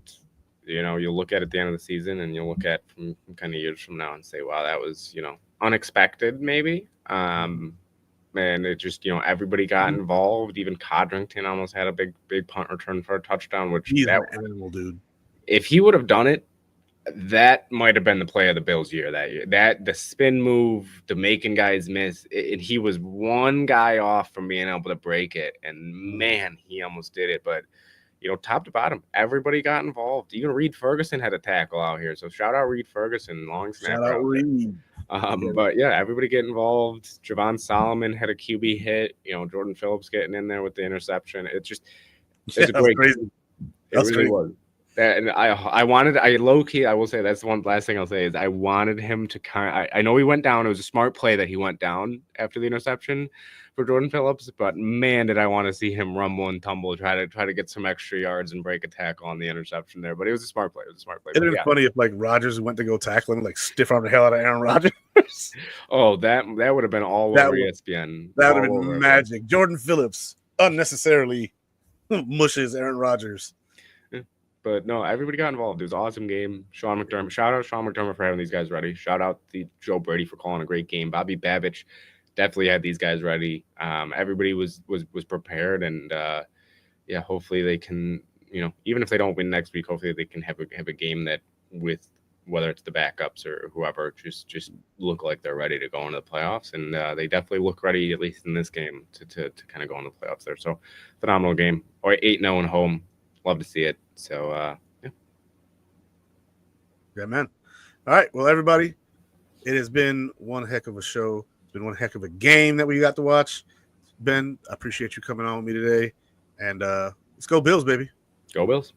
you'll look at the end of the season, and you'll look at from kind of years from now and say, wow, that was unexpected maybe. And it just everybody got involved. Even Codrington almost had a big punt return for a touchdown, which he's an animal, dude. If he would have done it, that might have been the play of the Bills' year that year. That the spin move, the making guys miss, and he was one guy off from being able to break it. And man, he almost did it. But top to bottom, everybody got involved. Even Reed Ferguson had a tackle out here. So shout out Reed Ferguson, long snapper. Shout out Reed. But yeah, everybody get involved. Javon Solomon had a QB hit. Jordan Phillips getting in there with the interception. It's a great crazy. It really was. And I low key, I will say that's the one last thing I'll say is I wanted him to I know he went down. It was a smart play that he went down after the interception for Jordan Phillips, but man, did I want to see him rumble and tumble, try to get some extra yards and break a tackle on the interception there. But it was a smart play. It'd been funny if like Rodgers went to go tackle him, like stiff arm the hell out of Aaron Rodgers. Oh, that would have been all over ESPN. That would have been magic. Jordan Phillips unnecessarily mushes Aaron Rodgers. But no, everybody got involved. It was an awesome game. Sean McDermott, shout out Sean McDermott for having these guys ready. Shout out the Joe Brady for calling a great game. Bobby Babich definitely had these guys ready. Everybody was prepared, and yeah, hopefully they can, even if they don't win next week, hopefully they can have a game that with whether it's the backups or whoever just look like they're ready to go into the playoffs, and they definitely look ready, at least in this game, to kind of go into the playoffs there. So phenomenal game. 8-0 at home. Love to see it. So yeah, man. All right, well, everybody, it has been one heck of a show. It's been one heck of a game that we got to watch. Ben, I appreciate you coming on with me today, and let's go Bills, baby. Go Bills.